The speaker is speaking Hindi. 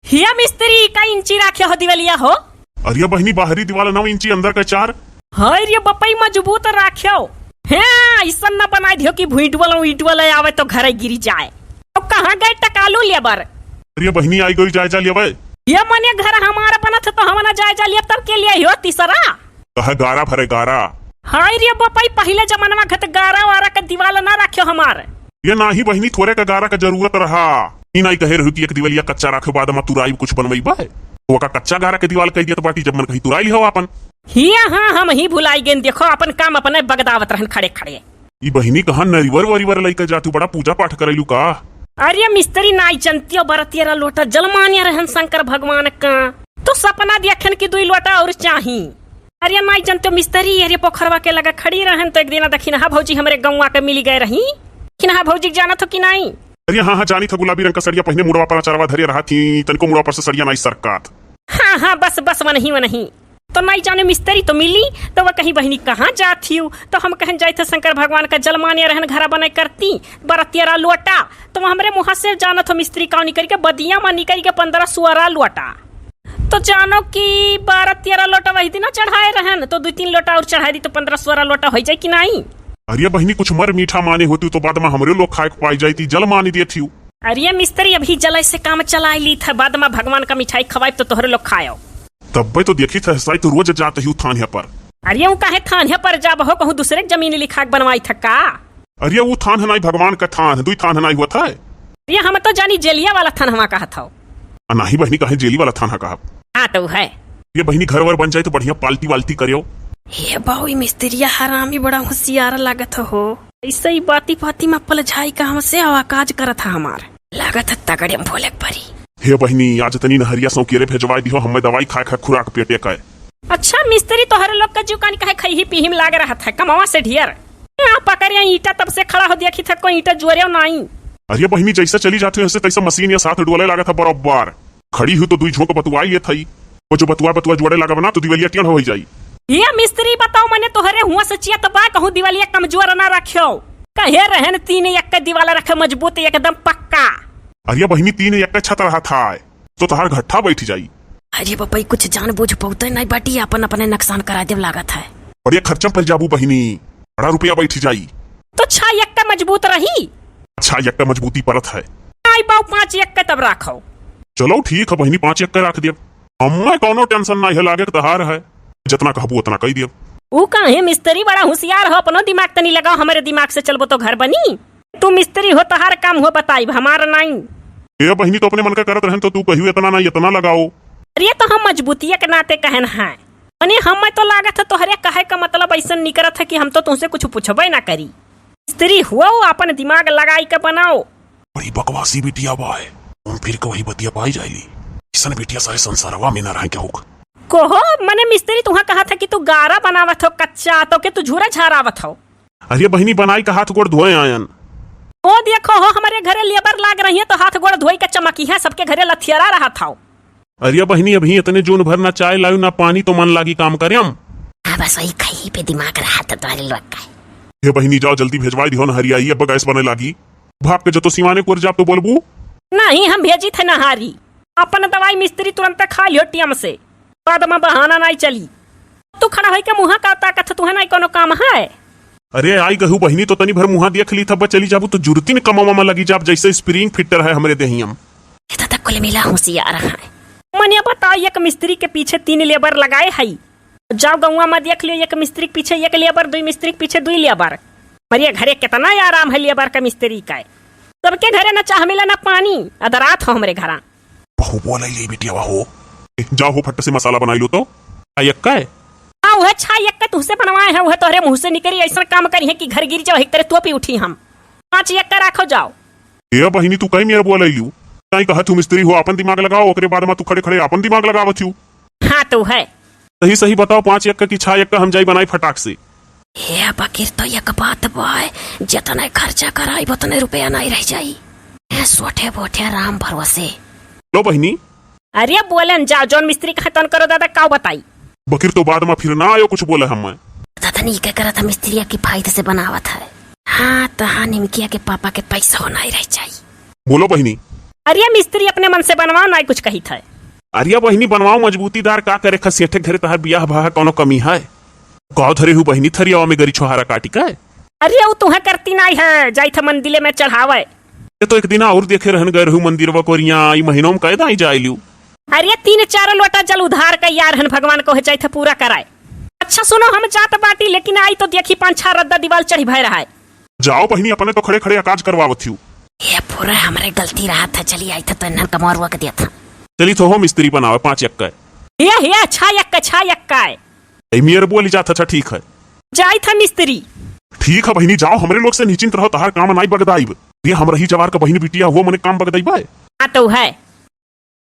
हिया मिस्त्री का इंची राखे हो दिवलिया हो। अरे बहनी बाहरी दीवार 9 इंची अंदर का 4। हाय रे बपई मजबूत राख्यो। हाँ ऐसा न बनाई दियो कि भुईटवल आवे तो घर गिरी जाए। तो कहाँ गए टकालू लेबर? अरे बहनी आई गई जायजा लिया भाई। ये मने घर हमारा बना था तो हमने जायजा लिया तब के लिए हो तीसरा। कहा गारा भरे गारा। हाय रे बपई पहले जमाना घट गारा वारा का दीवाल ना रखियो हमारे। ये ना ही बहनी थोड़े का गारा का जरूरत रहा। नहीं कहे रही एक दिवलिया कच्चा रखे बाद में तुराई कुछ बनवाई बा तो का कच्चा गारा के दीवाल कह दिया तो बाटी जब मन कहीं तुराई हो अपन। हिया हाँ हम ही भुलाई गए। देखो अपन काम अपने बगदावत रहन खड़े खड़े। ये बहनी कहा नरिवर वरिवर लई के जातू बड़ा पूजा पाठ करेलू का। अरे मिस्त्री नाई चंतियो बरतिया लोटा जलमानिया रहन शंकर भगवान का तो सपना देखन की 2 लोटा और चाही। अरे नाई चंतियो मिस्त्री अरे पोखरवा के लगा खड़ी रहन तो एक दिन दखिनहा भौजी हमरे गौवा के मिली गए रही। खिनहा भौजी जाना तो कि नहीं? अरे हाँ जानी था गुलाबी रंग का सड़िया पहने मुड़वा पर चरवा धरिया रहा थी तनको मुड़वा पर से सड़िया नाई सरकात। हाँ बस वो नहीं तो नहीं जाने मिस्त्री तो मिली तो वह कहीं बहनी कहाँ जाती हूँ तो हम कहीं जाए थे शंकर भगवान का जलमानिया रहन घरा बना करती बरतिया लोटा तो हमरे मुँह से जाना था मिस्त्री का निकल के बदिया में निकल के 15-16 लोटा तो जानो कि 12-13 लोटा वही दिन चढ़ाए रहन तो 2-3 लोटा और चढ़ाई दी तो 15-16 लोटा हो जाए कि नहीं? अरे बहनी कुछ मर मीठा माने होती तो बाद में हमरे लोग खाए पाई जाती जल मानी दी थी। अरे मिस्त्री अभी जल से काम चलाई ली था बाद में भगवान का मिठाई खवाई तो तोहरे लोग खाओ तब तो देखी था साई तो रोज जाते ही थान पर। अरे वो काहे थान पर जाब हो कहूँ दूसरे जमीन लिखा बनवाई था का? अरे वो थान है नहीं भगवान का थान 2 थान नहीं हुआ था। ये हम तो जानी जेलिया वाला थान हमा कहा था। नहीं बहनी कहे जेली वाला थान कहा। हाँ तो है ये बहनी घर वर बन जाए तो बढ़िया पाल्टी वाल्टी करियो। ये बहु मिस्त्रिया हरामी बड़ा होशियार लागत हो। ऐसे ही बाती पाती में पलझाई का हमसे आवाज करत था हमार लागत तगड़े भोले परी। हे बहनी आज तनी नहरिया सौ केरे भेजवाई दियो हमें दवाई खाए खा खुराक पेटे का। अच्छा मिस्त्री तो हर लोग का जुकान कहे खई पीही में लाग रहा था कमावा से ढेर पकड़िया ईटा तब से खड़ा हो देखी था कोई ईटा जोरे नहीं। अरे बहनी जैसे चली जाती है तैसा मशीन या साथ डोले लगा था बराबर खड़ी हुई तो 2 झोंक बतुआई ये थी वो जो बतुआ जोड़े लगा बना तो दिवलिया टेढ़ हो जाई। ये मिस्त्री बताओ मैंने तोहरे हुआ सचिया तो बा कहूँ दिवालिया कमजोर ना रखियो कहे रहन 3 एक दीवाला रखे मजबूत एकदम पक्का। अरे बहनी 3 एक छत रहा था तो तहार घट्ठा बैठ जाई। अरे बपई कुछ जान बुझ पौते नहीं बाटी अपन अपने नुकसान करा देव लागत है और ये खर्चा पर जाबू बहनी बड़ा रुपया बैठ जाई तो 6 एक मजबूत रही। अच्छा एक मजबूती परत है आई बाऊ 5 एक तब रखो। चलो ठीक है बहनी 5 एक रख दियो हमें कोनो टेंशन नहीं है लागे तहार है जितना कहबू उतना कह दियो। वो काहे मिस्त्री बड़ा होशियार हो अपनो दिमाग तनी लगाओ हमारे दिमाग से चलबो तो घर बनी। तू मिस्त्री हो तहार काम हो बताई हमारा नहीं। ये बहनी तो अपने मन का करत रहन तो तू कहियो इतना नहीं इतना लगाओ। अरे तो हम मजबूतिया के नाते कहन है अने हम तो लागत है तोहरे कहे का मतलब ऐसा निकरत है कि हम तो तुमसे कुछ पूछबे ना करी। मिस्त्री हुआ अपन दिमाग लगाई के बनाओ। बड़ी बकवासी बिटिया बा है हम फिर वही बतिया पाई जाएली ऐसा बिटिया सारे संसारवा में ना रह के होगा कोहो मने मिस्त्री तुहा कहा था कि तू गारा बनावत हो कच्चा तो के तू झूरा झारावत हो। अरे बहनी बनाई का हाथ गोड़ धोए आयन ओ देखो हो हमारे घरे लेबर लाग रही है तो हाथ गोड़ धोई का चमकी है सबके घरे लथियरा रहा था। अरे बहनी अभी इतने जून भर ना चाय लायू ना पानी तो मन लागी काम करे हम। बस वही कहीं पे दिमाग रहा था तुम्हारे लोग का। हे बहनी जाओ जल्दी भेजवाई दियो ना हरियाई अब गैस बने लागी भाप के जो तो सीवाने को जाप तो बोलबू नहीं हम भेजी थे नहारी अपन दवाई मिस्त्री तुरंत खा लियो टीएम से बाद में बहाना नहीं चली। तू खड़ा होई के मुहा का ताकत तुहे नहीं कोनो काम है। अरे आई कहू बहनी तो तनी भर मुहा देख ली तब चली जाबू तो जुरती ने कमावा में लगी जाब जैसे स्प्रिंग फिटर है हमरे देहियम। इतना तक कुल मिला होशियार है। मने बताओ एक मिस्त्री के पीछे 3 लेबर लगाए हई जाओ गौवा में देख लियो एक मिस्त्री के पीछे 1 लेबर 2 मिस्त्री के पीछे 2 लेबर। मरिया घरे कितना आराम है लेबर का मिस्त्री का सबके घरे न चाह मिला न पानी अदरात हो हमरे घरा। बहु बोले ले बिटिया हो जाओ हो फट से मसाला बनाई लो तो अयक्का है। हाँ वह 6 एक तुझसे बनवाए है वह तोहरे मुंह से निकली ऐसा काम करी है कि घर गिर जाओ एक तरह तो भी उठी हम 5 एक रखो जाओ। ये बहनी तू कहीं मेरे बोला लियो कहीं कहा तू मिस्त्री हो अपन दिमाग लगाओ ओकरे बाद में तू खड़े खड़े अपन दिमाग लगावत हूँ। हाँ तो है सही सही बताओ 5 एक की 6 एक हम जाई बनाई फटाक से। ये बकीर तो एक बात बाय जितना खर्चा कराई उतने रुपया नहीं रह जाई सोठे बोठे राम भरोसे। लो बहनी अरे बोलन जाओ जौन मिस्त्री का तन करो दादा का बताई बकीर तो बाद में फिर ना आयो कुछ बोले हम दादा नहीं क्या करा था मिस्त्री की फायदे से बनावत है। हाँ तो हाँ निमकिया के पापा के पैसा होना ही रह जाई। बोलो बहनी अरे मिस्त्री अपने मन से बनवाओ ना कुछ कही था। अरिया बहिनी बनवाओ मजबूतीदार का करे खसेठे घरे तहार बियाह भाह कोनो कमी है। कौ धरे हु बहिनी थरिया में गरी छोहारा काटी का अरे वो तुम्हें करती नहीं है, जाई था मंदिले में चढ़ावे। ये तो एक दिन और देखे रहन गए रहू मंदिर कोरिया ई महीनों में कैदा आई जाइलू। अरे 3-4 लोटा जल उधार का यार हन भगवान को जाई था पूरा कराए। अच्छा सुनो हम जात बाटी, लेकिन आई तो देखी 5-6 रद्दा दीवाल चढ़ी भय रहा है। जाओ बहिनी अपने तो खड़े खड़े आकाज करवावत हूँ। ये पूरा हमारे गलती रहा था, चली आई था तो इन्हन कमौर हुआ दिया था। चली तो हो मिस्त्री बनावे 5 यक्का ये 6 यक्का है। मेयर बोली जाता था ठीक है। जाई था मिस्त्री। ठीक है बहिनी जाओ, हमरे लोग से निश्चिंत रहो, तहार काम नहीं बगदाइब। ये हम रही जवार का बहिनी बिटिया वो मने काम बगदाइब है। हाँ तो है।